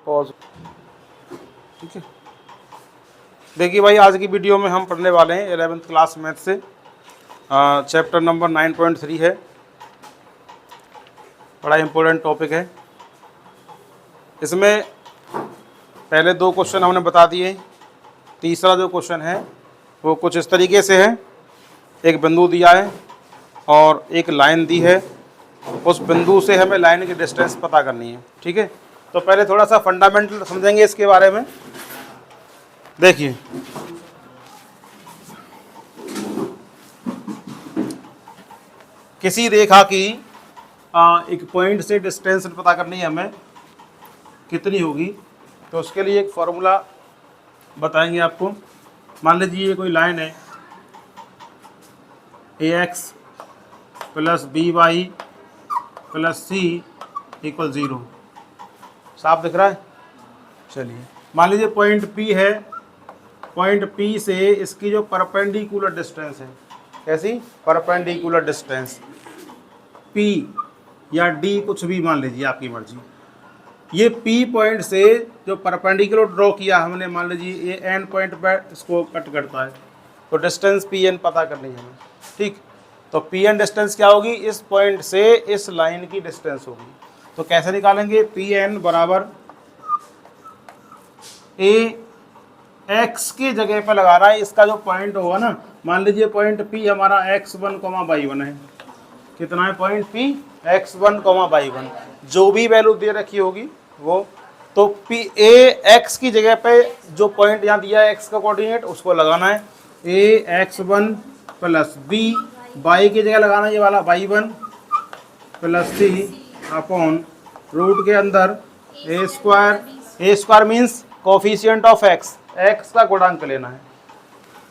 Pause. ठीक है, देखिए भाई आज की वीडियो में हम पढ़ने वाले हैं 11th क्लास मैथ से चैप्टर नंबर 9.3 है। बड़ा इम्पोर्टेंट टॉपिक है। इसमें पहले 2 क्वेश्चन हमने बता दिए। तीसरा जो क्वेश्चन है वो कुछ इस तरीके से है। एक बिंदु दिया है और एक लाइन दी है, उस बिंदु से हमें लाइन की डिस्टेंस पता करनी है। ठीक है, तो पहले थोड़ा सा फंडामेंटल समझेंगे इसके बारे में। देखिए किसी रेखा की एक पॉइंट से डिस्टेंस पता करनी है हमें कितनी होगी, तो उसके लिए एक फॉर्मूला बताएंगे आपको। मान लीजिए ये कोई लाइन है ax plus B Y plus C equal 0। साफ दिख रहा है? चलिए मान लीजिए पॉइंट P है। पॉइंट P से इसकी जो परपेंडिकुलर डिस्टेंस है, कैसी परपेंडिकुलर डिस्टेंस, P या D कुछ भी मान लीजिए, आपकी मर्जी। ये P पॉइंट से जो परपेंडिकुलर ड्रॉ किया हमने, मान लीजिए ये N पॉइंट पर इसको कट करता है, तो डिस्टेंस PN पता करनी है हमें। ठीक, तो PN डिस्टेंस क्या होगी? इस पॉइंट से इस लाइन की डिस्टेंस होगी। तो कैसे निकालेंगे? PN बराबर x की जगह पर लगा रहा है इसका जो पॉइंट होगा ना, मान लीजिए पॉइंट P हमारा x1, y1 है। कितना है पॉइंट P? x1, y1। जो भी वैल्यू दे रखी होगी वो, तो x की जगह पे जो पॉइंट यहाँ दिया है x का कोऑर्डिनेट, उसको लगाना है ax1 प्लस b, y की जगह लगाना है ये वाला y1 plus c upon root के अंदर a square means coefficient of x का गुणांक लेना है,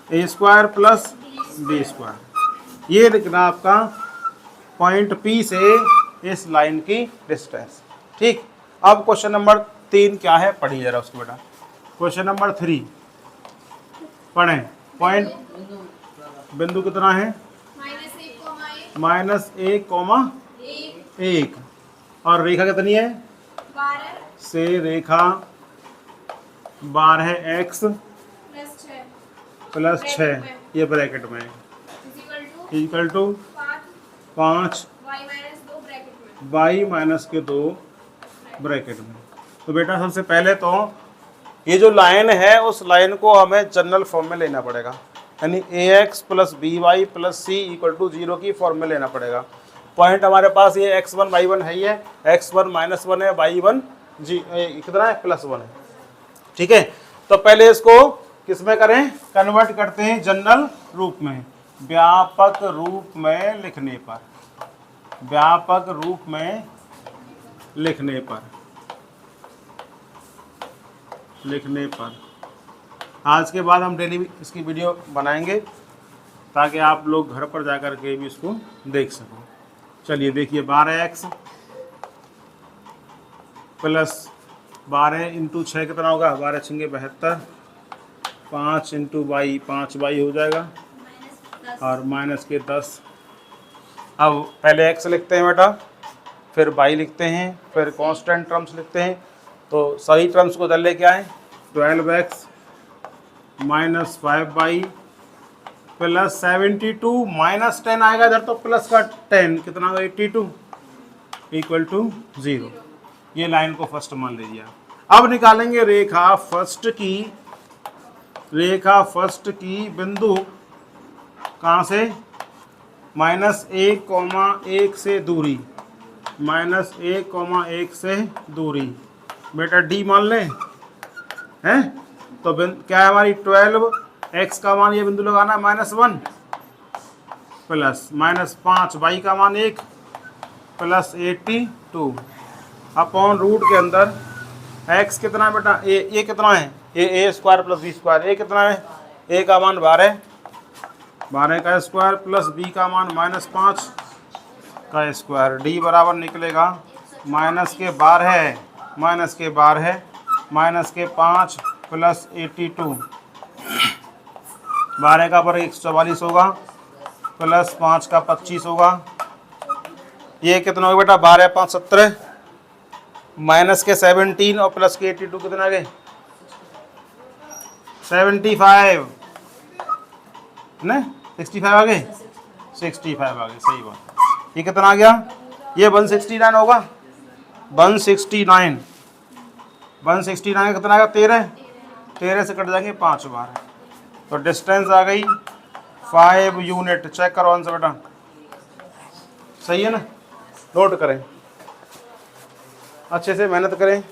a square plus b square. ये लिखना आपका पॉइंट P से इस लाइन की डिस्टेंस। ठीक, अब क्वेश्चन नंबर 3 क्या है पढ़िए जरा उसको बेटा। क्वेश्चन नंबर 3 पढ़ें। पॉइंट बिंदु कितना है? -1, और रेखा कितनी है? 12 से रेखा 12 x प्लस 6 ये ब्रैकेट में इक्वल टू 5 y माइनस के 2 ब्रैकेट में। तो बेटा सबसे पहले तो ये जो लाइन है उस लाइन को हमें जनरल फॉर्म में लेना पड़ेगा, यानी ax plus B Y plus C equal to 0 की फॉर्म में लेना पड़ेगा। पॉइंट हमारे पास ये x1 y1 है, ये x1 -1 है, y1 कितना है? +1 है। ठीक है, तो पहले इसको किस में करें? कन्वर्ट करते हैं जनरल रूप में, व्यापक रूप में लिखने पर, व्यापक रूप में लिखने पर आज के बाद हम डेली इसकी वीडियो बनाएंगे ताकि आप लोग घर पर जाकर के भी इसको देख सको। चलिए देखिए 12x प्लस 12 इंटू 6 कितना होगा? 12 6 72, 5 इंटू y 5y हो जाएगा, और माइनस के 10। अब पहले x लिखते हैं बेटा, फिर y लिखते हैं, फिर कांस्टेंट टर्म्स लिखते हैं। तो सही टर्म्स को इधर लेके आए, 12x minus 5y plus 72 minus 10 आएगा इधर, तो प्लस का 10 कितना होगा? 82 इक्वल टू 0। ये लाइन को फर्स्ट मान लीजिए। अब निकालेंगे रेखा फर्स्ट की बिंदु कहाँ से? -1, से दूरी, -1, से दूरी। बेटा डी मान लें हैं, तो क्या है हमारी 12x का मान, ये बिंदु लगाना है -1 प्लस -5 y का मान 1 प्लस 82 अपॉन रूट के अंदर x कितना है बेटा? ये कितना है? ये a square plus b square. a कितना है? a का मान 12 का स्क्वायर प्लस b का मान -5 का स्क्वायर। d बराबर निकलेगा -12 -5 प्लस 82, 12 का वर्ग 144 होगा, प्लस 5 का 25 होगा। ये कितना होगा बेटा? 12 5 17, माइनस के 17 और प्लस के 82 कितना आ गए 75 ना 65 आ गए 65 आ गए, सही बात। ये कितना आ गया, ये 169 होगा 169 कितना आ गया 13 से कट जाएंगे 5 बार, तो डिस्टेंस आ गई 5 यूनिट। चेक करो आंसर बेटा, सही है ना, नोट करें अच्छे से, मेहनत करें।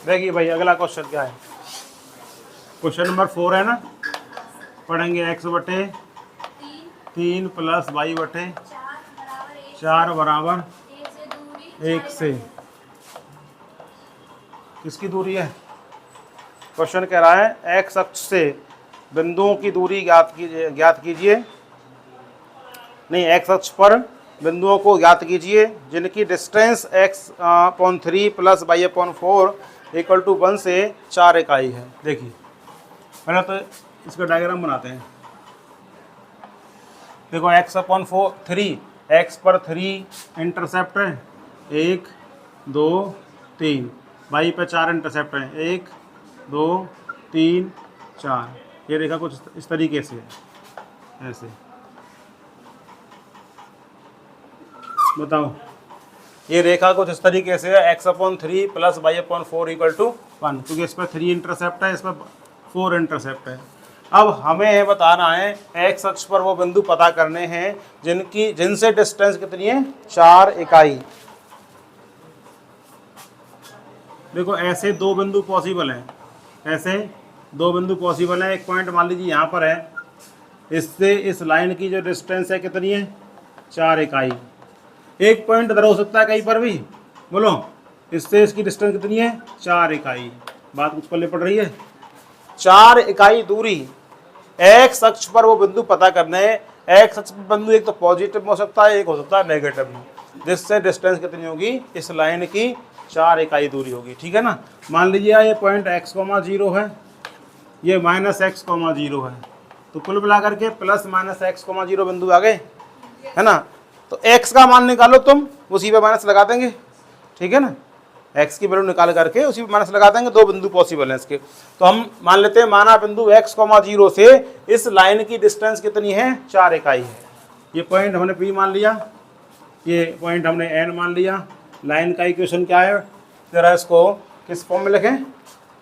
देखिए भाई अगला क्वेश्चन क्या है, क्वेश्चन नंबर 4 है ना, पढ़ेंगे x बटे 3 प्लस y बटे 4 बराबर 1 से किसकी दूरी है। क्वेश्चन कह रहा है x अक्ष से बिंदुओं की दूरी ज्ञात कीजिए, नहीं x अक्ष पर बिंदुओं को ज्ञात कीजिए जिनकी distance x/3 plus y/4 equal to 1 से 4 इकाई है। देखिए पहले तो इसका डायग्राम बनाते हैं। देखो x/3, x पर 3 इंटरसेप्ट है 1 2 3, y पे 4 इंटरसेप्ट है 1 2 3 4। ये रेखा कुछ इस तरीके से है, ऐसे बताओ, ये रेखा कुछ इस तरीके से है x/3 plus y/4 equal to 1, क्योंकि इस पर 3 इंटरसेप्ट है, इस पर 4 इंटरसेप्ट है। अब हमें बताना है x अक्ष पर वो बिंदु पता करने हैं जिनसे डिस्टेंस कितनी है 4 इकाई। देखो ऐसे दो बिंदु पॉसिबल हैं, ऐसे दो बिंदु पॉसिबल हैं। एक पॉइंट मान लीजिए यहाँ पर है, इससे इस लाइन की जो डिस्टेंस है कितनी है 4 इकाई। एक पॉइंट इधर हो सकता है कहीं पर भी, बोलो इससे इसकी डिस्टेंस कितनी है 4 इकाई। बात कुछ पल्ले पड़ रही है। 4 इकाई दूरी x अक्ष पर वो बिंदु पता करने हैं। x अक्ष पर बिंदु एक तो पॉजिटिव में हो सकता है, एक हो सकता है नेगेटिव में, जिससे डिस्टेंस कितनी होगी इस लाइन की 4 इकाई दूरी होगी। ठीक है ना। मान लीजिए ये पॉइंट x,0 है, ये -x,0 है, तो कुल मिला करके +-x,0 बिंदु आ गए, है ना। तो x का मान निकालो तुम, उसी पे माइनस लगा देंगे, ठीक है ना। x की वैल्यू निकाल करके उसी पे माइनस लगा देंगे। दो बिंदु पॉसिबल हैं इसके, तो हम मान लेते हैं माना बिंदु x,0 से इस लाइन की डिस्टेंस कितनी है 4 इकाई है। ये पॉइंट हमने P मान लिया, ये पॉइंट हमने N मान लिया। लाइन का इक्वेशन क्या है, जरा इसको किस फॉर्म में लिखें,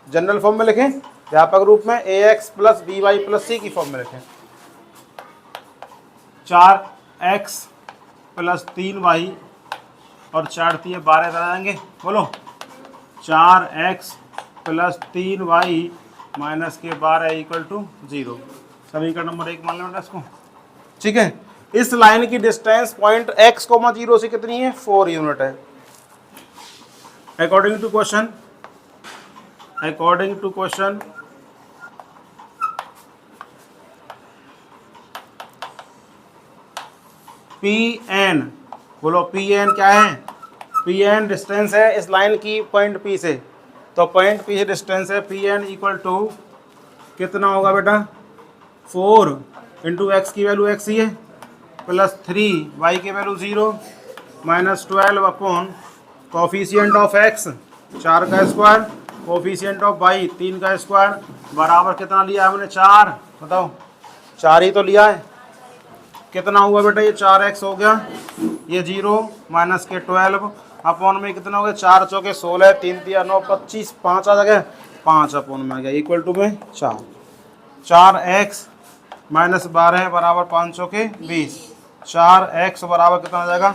जनरल फॉर्म में लिखें, व्यापक रूप में ax + by + c की फॉर्म में लिखें। 4x + 3y और 4 3 12 इधर आ जाएंगे। बोलो 4x + 3y - 12 = 0। समीकरण नंबर 1 मान लो इसको, ठीक है। इस लाइन की डिस्टेंस पॉइंट x,0 से कितनी है 4 यूनिट है। अकॉर्डिंग टू क्वेश्चन Pn, बोलो Pn क्या है, Pn डिस्टेंस है इस लाइन की पॉइंट P से, तो पॉइंट P से डिस्टेंस है Pn = कितना होगा बेटा 4 × x की वैल्यू x ही है +3 y की value 0 -12 upon coefficient of x 4 का स्क्वायर, कोफिशिएंट ऑफ y 3 का स्क्वायर, बराबर कितना लिया हमने 4, बताओ 4 ही तो लिया है। कितना हुआ बेटा ये 4x हो गया, ये 0 -12 अपॉन में कितना हो गया 4 चौके 16, 3 3 9 25, 5 आ गया, 5 अपॉन में आ गया इक्वल टू में 4। 4x - 12 बराबर 5 चौके 20, 4x बराबर कितना आ जाएगा,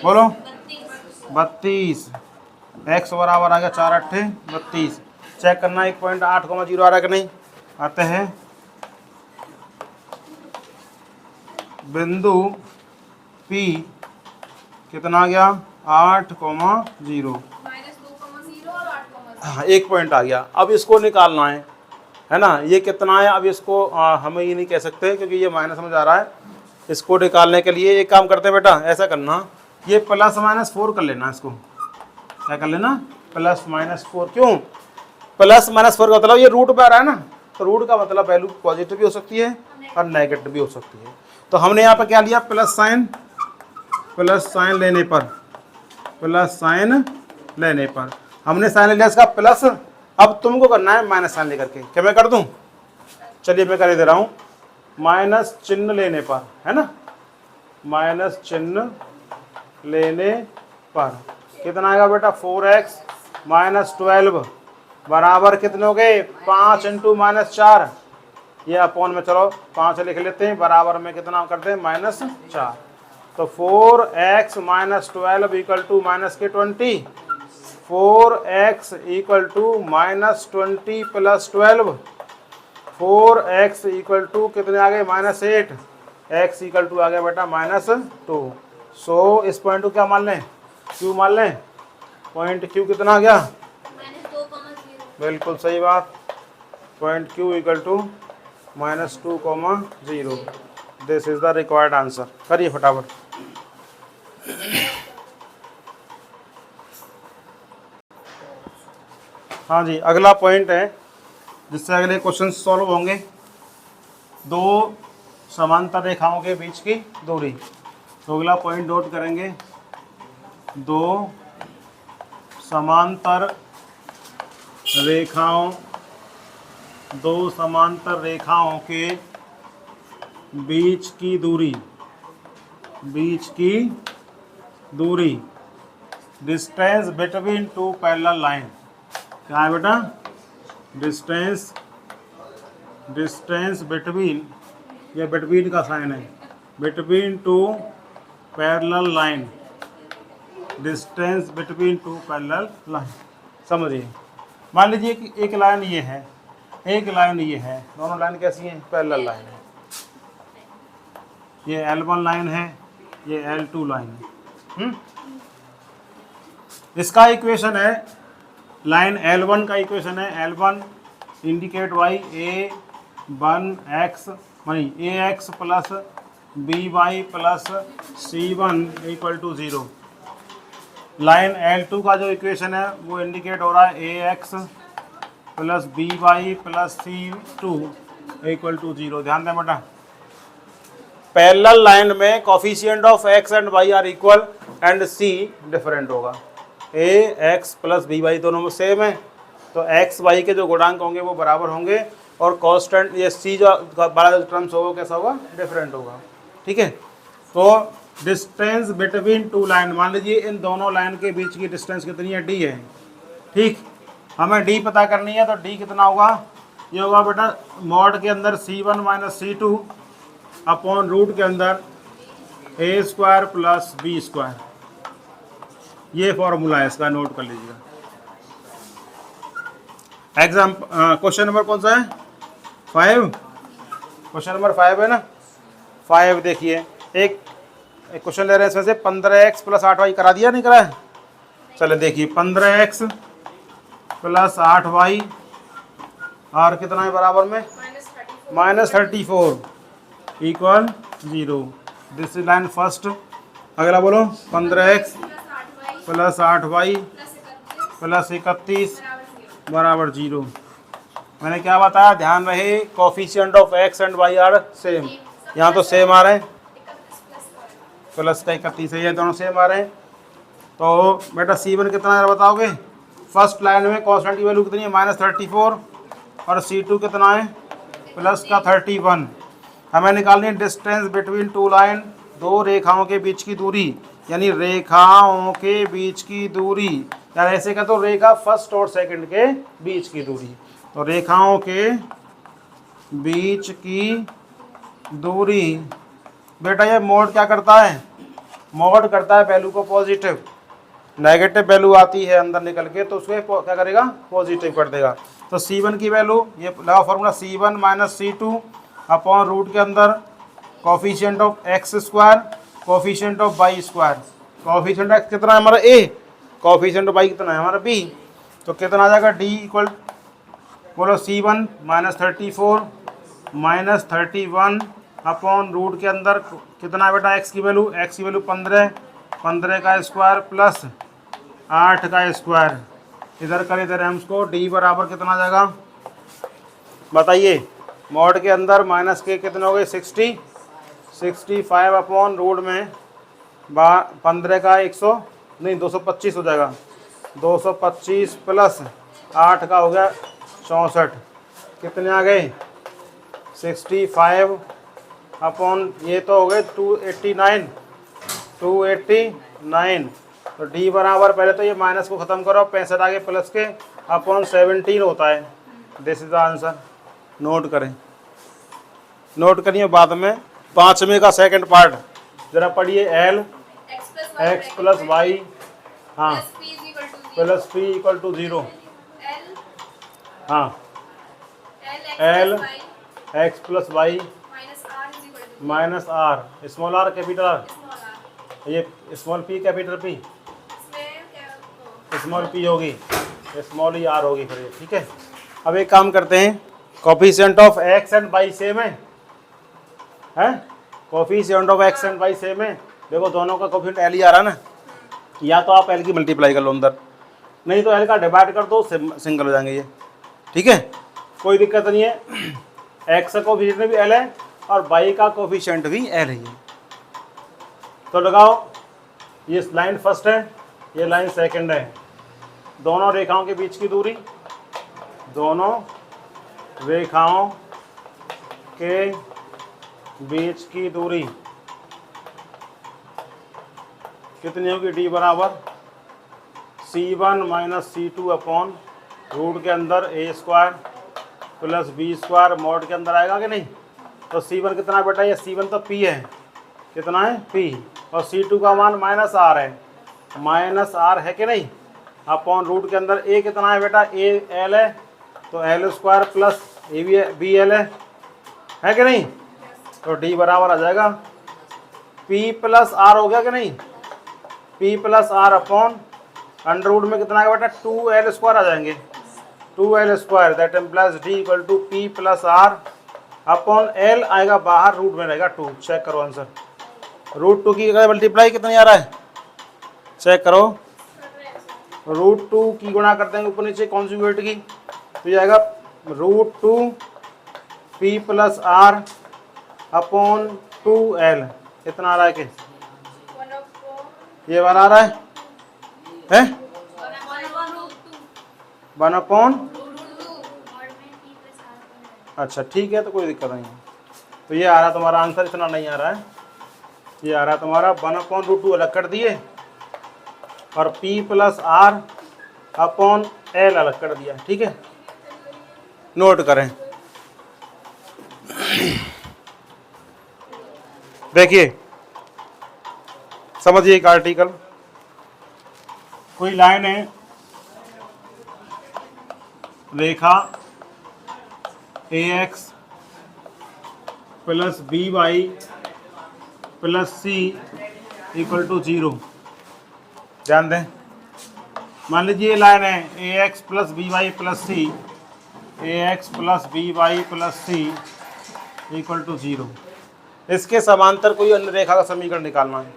बोलो 32। x बराबर आ गया 4 8 32। चेक करना 1.8,0 आ रहा है कि नहीं, आते हैं बिंदु P कितना आ गया 8,0, हाँ 1 पॉइंट आ गया। अब इसको निकालना है ना, ये कितना है, अब इसको हमें ये नहीं कह सकते क्योंकि ये माइनस में जा रहा है। इसको निकालने के लिए एक काम करते हैं बेटा, ऐसा करना, ये +-4 कर लेना, इसको क्या कर लेना +-4। क्यों +-4 का मतलब ये रूट पे आ रहा है ना, तो रूट का मतलब वैल्यू पॉजिटिव भी हो सकती है और नेगेटिव भी हो सकती है। तो हमने यहाँ पर क्या लिया, प्लस साइन लेने पर, प्लस साइन लेने पर हमने साइन लिया इसका प्लस। अब तुमको करना है माइनस साइन लेकर के, क्या मैं कर दूं? चलिए मैं कर दे रहा हूं, माइनस चिन्ह लेने पर, है ना, माइनस चिन्ह लेने पर कितना आएगा बेटा, 4x माइनस 12 बराबर कितने हो गए, 5 इंटू माइनस 4, ये अपॉन में चलो 5 लिख लेते हैं, बराबर में कितना करते हैं, माइनस 4। तो 4x minus 12 equal to minus के 20, 4x equal to minus 20 plus 12, 4x equal to कितने आ गए, माइनस 8, x इक्वल टू आ गया बेटा माइनस 2। सो इस पॉइंट को क्या मान लें, q मान लें, पॉइंट q कितना आ गया, बिल्कुल सही बात, point q equal to -2,0। This is the required answer. करिए फटाफट। हाँ जी, अगला पॉइंट है जिससे अगले क्वेश्चन सॉल्व होंगे, दो समांतर रेखाओं के बीच की दूरी। तो अगला पॉइंट नोट करेंगे, दो समांतर रेखाओं के बीच की दूरी, distance between two parallel line. क्या है बेटा, डिस्टेंस बिटवीन, ये बिटवीन का साइन है, between two parallel line, distance between two parallel line. समझिए, मान लीजिए कि एक लाइन ये है, एक लाइन ये है, दोनों लाइन कैसी हैं, पैरेलल लाइन है। ये L1 लाइन है, ये L2 लाइन है। इसका इक्वेशन है, लाइन L1 का इक्वेशन है, L1 इंडिकेट बाई A1x मानी ax plus by plus c1 equal to 0। Line L2 का जो इक्वेशन है वो इंडिकेट हो रहा है ax plus by plus c2 equal to 0। ध्यान दें बेटा, पैरेलल लाइन में coefficient of x and y are equal and c different होगा। ax प्लस by दोनों में सेम है, तो x y के जो गुणांक होंगे वो बराबर होंगे, और कांस्टेंट ये c जो बड़ा जो टर्म्स होगा कैसा होगा, डिफरेंट होगा। ठीक है, तो डिस्टेंस बिटवीन टू लाइन, मान लीजिए इन दोनों लाइन के बीच की डिस्टेंस कितनी है, d है। ठीक, हमें d पता करनी है, तो d कितना होगा, ये होगा बेटा मॉड के अंदर c1 minus c2 upon root के अंदर a square plus b square. ये फॉर्मूला है इसका, नोट कर लीजिएगा। एग्जाम क्वेश्चन नंबर कौन सा है, 5, क्वेश्चन नंबर 5 है ना। 5 देखिए, एक क्वेश्चन ले रहे हैं इसमें से 15x प्लस 8y करा दिया, नहीं करा है? चले देखिए, 15x प्लस 8y और कितना है बराबर में, -34 equal 0। This is line first. अगला बोलो, 15x प्लस 8y प्लस 31 बराबर 0। मैंने क्या बताया, ध्यान रहे coefficient of x and y are same, यहाँ तो सेम आ रहे हैं, प्लस का 31 है, ये दोनों सेम आ रहे हैं। तो बेटा c1 कितना है बताओगे, फर्स्ट लाइन में कांस्टेंट की वैल्यू कितनी है, -34, और c2 कितना है, प्लस का 31। हमें निकालनी है डिस्टेंस बिटवीन टू लाइन, दो रेखाओं के बीच की दूरी, यानी रेखाओं के बीच की दूरी, या ऐसे का तो रेखा फर्स्ट और सेकंड के बीच की दूरी। तो रेखाओं के बीच की दूरी, बेटा ये मोड क्या करता है, मोड करता है वैल्यू को पॉजिटिव, नेगेटिव वैल्यू आती है अंदर निकल के तो उसको क्या करेगा, पॉजिटिव कर देगा। तो c1 की वैल्यू, ये लगा formula, c1 minus c2 upon root के अंदर coefficient of x square, coefficient of y square. Coefficient x कितना है हमारा a, कोफिशिएंट ऑफ y कितना है हमारा b, तो कितना आ जाएगा d इक्वल, बोलो c1 -34 -31 अपॉन रूट के अंदर कितना है बेटा x की वैल्यू, 15 का स्क्वायर प्लस 8 का स्क्वायर, इधर कर इधर हम इसको, d बराबर कितना आ जाएगा बताइए, मॉड के अंदर माइनस के कितने हो गए, 65 अपॉन रूट में 15 का 100 नहीं 225 हो जाएगा। 225 प्लस 8 का हो गया 64। कितने आ गए? 65 अपॉन ये तो हो गए 289। तो डी बराबर, पहले तो ये माइनस को ख़त्म करो, 65 आगे प्लस के अपॉन 17 होता है। This is the answer. Note करें, नोट करिए। बाद में 5वें का सेकंड पार्ट जरा पढ़िए। एल एक्स प्लस वाई, हाँ, प्लस पी इक्वल टू 0। हाँ, L X plus Y minus R, small R capital R, ये small P capital P, small P होगी, स्मॉल ही आर होगी फिर ये, ठीक है। अब एक काम करते हैं, coefficient of X and Y same है, coefficient of X and Y same है। देखो दोनों का कोफिशिएंट एल ही आ रहा है ना, या तो आप एल की मल्टीप्लाई कर लो अंदर, नहीं तो एल का डिवाइड कर दो, सिंगल हो जाएंगे ये, ठीक है, कोई दिक्कत नहीं है। एक्स का कोफिशिएंट भी एल है और वाई का कोफिशिएंट भी एल है ये। तो लगाओ, ये लाइन फर्स्ट है, ये लाइन सेकंड है। दोनों रेखाओं के बीच की दूरी, दोनों रेखाओं के बीच की दूरी कितनी होगी? डी बराबर C1 minus C2 upon root के अंदर A square plus B square mod के अंदर आएगा कि नहीं? तो C1 कितना बेटा? ये C1 तो P है, कितना है? P, और C2 का मान माइनस आर है, माइनस आर है कि नहीं? अपॉन रूट के अंदर ए कितना है बेटा? ए एल है, तो L square plus A B L है कि नहीं? तो डी बराबर आ जाएगा P प्लस आर, हो गया कि नहीं? P plus R upon under root में कितना आएगा बेटा? 2L स्क्वायर आ जाएंगे, 2L square, that implies D equal to P plus R upon L आएगा बाहर, रूट में रहेगा 2। चेक करो आंसर। रूट 2 की मल्टीप्लाई कितनी आ रहा है? चेक करो, रूट 2 की गुणा करते हैं ऊपर नीचे कॉन्जुगेट की, तो ये आएगा root 2 P plus R upon 2L। कितना आ रहा है? कि ये बना रहा है 1 अपॉन, अच्छा ठीक है, तो कोई दिक्कत नहीं है। तो ये आ रहा तुम्हारा आंसर, इतना नहीं आ रहा है, ये आ रहा है तुम्हारा 1 अपॉन रूट 2 अलग कर दिए और P plus R upon L अलग कर दिया, ठीक है। नोट करें, देखिए समझिए एक आर्टिकल, कोई लाइन है, रेखा AX plus BY plus C equal to 0। ध्यान दें, मान लीजिए ये लाइन है AX plus BY plus C, AX plus BY plus C equal to 0। इसके समांतर कोई अन्य रेखा का समीकरण निकालना है,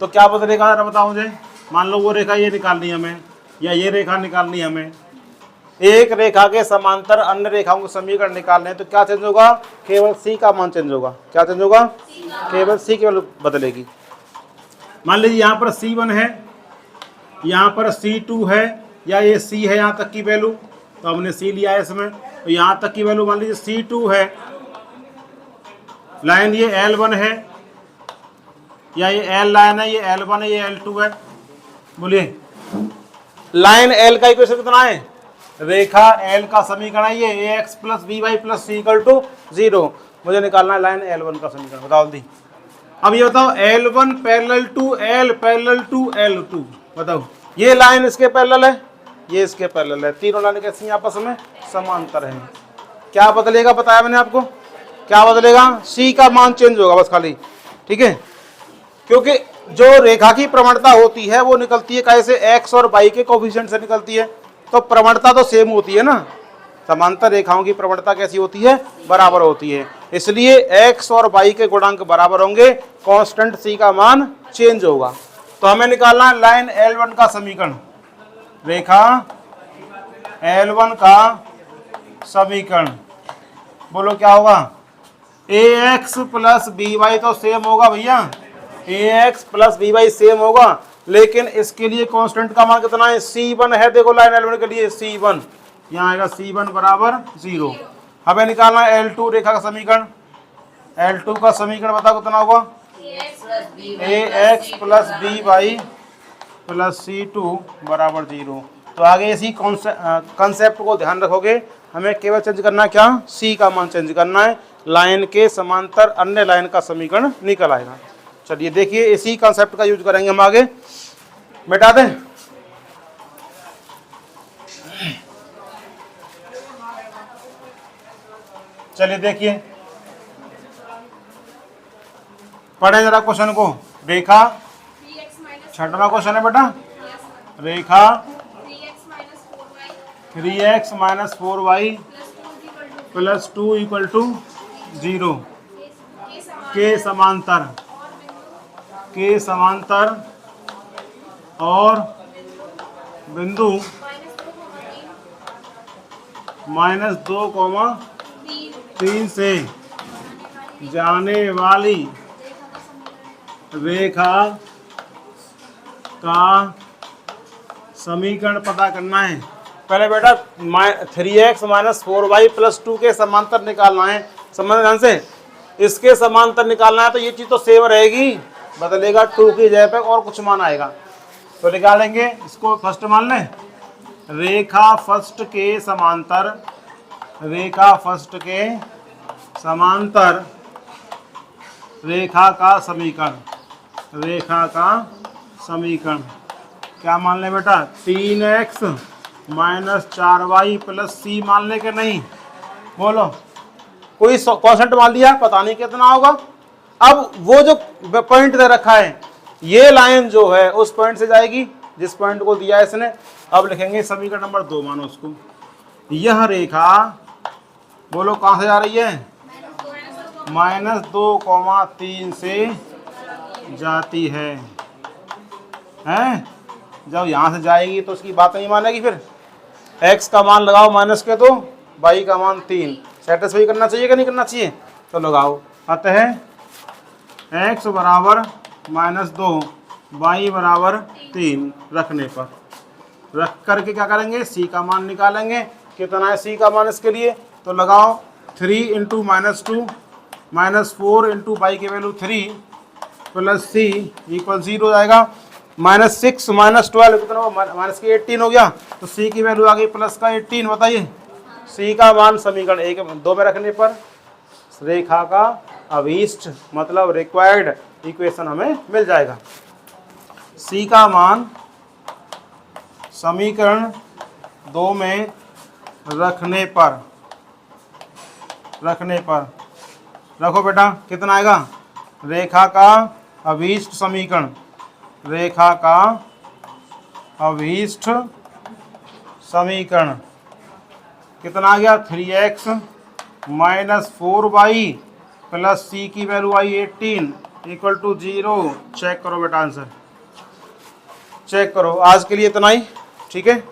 तो क्या बदलेगा जरा बताओ मुझे। मान लो वो रेखा ये निकालनी है हमें, या ये रेखा निकालनी है हमें, एक रेखा के समांतर अन्य रेखाओं के समीकरण निकालने हैं, तो क्या चेंज होगा? केवल C का मान चेंज होगा। क्या चेंज होगा? केवल C केवल बदलेगी। मान लीजिए यहाँ पर C1 है, यहाँ पर C2 है, या ये C है यहाँ तक की वैल्यू, तो हमने C लिया है इसमें, तो यहाँ तक की वैल्यू मान लीजिए C2 है, लाइन ये L1 है, या ये L लाइन है, ये L1 है, ये L2 है। बोलिए, लाइन L का इक्वेशन कितना है? रेखा L का समीकरण है ये AX plus BY plus C equal to 0। मुझे निकालना है लाइन L1 का समीकरण, बताओ दी। अब ये बताओ L1 parallel to L parallel to L2, बताओ ये लाइन इसके पैरेलल है, ये इसके पैरेलल है, तीनों लाइन कैसी हैं? आपस में समांतर हैं। क्या बदलेगा? बताया मैंने आपको, क्या बदलेगा? C का मान चेंज होगा बस खाली, ठीक है, क्योंकि जो रेखा की प्रवणता होती है वो निकलती है कैसे? X और Y के कोफिशिएंट से निकलती है, तो प्रवणता तो सेम होती है ना। समांतर रेखाओं की प्रवणता कैसी होती है? बराबर होती है, इसलिए X और Y के गुणांक बराबर होंगे, कांस्टेंट C का मान चेंज होगा। तो हमें निकालना है लाइन L1 का समीकरण, रेखा L1 का समीकरण। बोलो क्या होगा? A X plus B Y तो सेम होगा भैया, A X plus B Y same होगा, लेकिन इसके लिए कांस्टेंट का मान कितना है, C1 है। देखो लाइन एलिमेंट के लिए C1 यहाँ आएगा, C1 बराबर 0। हमें निकालना है L2 रेखा का समीकरण। L2 का समीकरण बताओ कितना होगा, A X plus B Y plus C2 बराबर 0। तो आगे इसी कॉन्सेप्ट को ध्यान रखोगे, हमें केवल चेंज करना है क्या, C का मान चेंज करना है, लाइन के समांतर अन्य लाइन का समीकरण निकल आएगा। चलिए देखिए इसी कॉन्सेप्ट का यूज करेंगे हम आगे, मिटा दें। चलिए देखिए, पढ़े जरा क्वेश्चन को। रेखा, छठवां क्वेश्चन है बेटा, रेखा 3x minus 4y plus 2 equal to 0 के समांतर और बिंदु -2,3 से जाने वाली रेखा का समीकरण पता करना है। पहले बेटा 3x माइनस 4y प्लस 2 के समांतर निकालना है। समझ ध्यान से, इसके समांतर निकालना है तो ये चीज तो सेम रहेगी, बदलेगा 2 की जगह पे और कुछ मान आएगा। तो निकालेंगे इसको, फर्स्ट मान लें, रेखा फर्स्ट के समांतर रेखा का समीकरण क्या मान लें बेटा, 3x minus 4y plus C मान ले कि नहीं, बोलो। कोई कॉन्स्टेंट मान लिया, पता नहीं कितना होगा। अब वो जो पॉइंट दे रखा है, ये लाइन जो है उस पॉइंट से जाएगी जिस पॉइंट को दिया है इसने। अब लिखेंगे समीकरण नंबर 2, मानो उसको, यह रेखा बोलो कहाँ से जा रही है, -2,3 से जाती है। जब यहाँ से जाएगी तो उसकी बात नहीं मानेगी, फिर x का मान लगाओ माइनस के, तो y का मान 3, सेटिस्फाई करना चाहिए कि नहीं करना चाहिए, तो लगाओ। अतः x बराबर -2 y बराबर 3 रखने पर, रख करके क्या करेंगे, c का मान निकालेंगे। कितना है c का मान इसके लिए, तो लगाओ 3 इंटू -2 -4 इंटू y की वैल्यू 3 प्लस c इक्वल 0 जाएगा। -6 -12 कितना, माइनस की 18 हो गया, तो c की वैल्यू आ गई प्लस का 18। बताइए c का मान समीकरण 1-2 में रखने पर रेखा का अभीष्ट मतलब रिक्वायर्ड इक्वेशन हमें मिल जाएगा। c का मान समीकरण 2 में रखने पर रखो बेटा, कितना आएगा, रेखा का अभीष्ट समीकरण कितना आ गया, 3x minus 4y plus c की वैल्यू आई 18 इक्वल टू 0। चेक करो बेटा, आंसर चेक करो। आज के लिए इतना ही, ठीक है।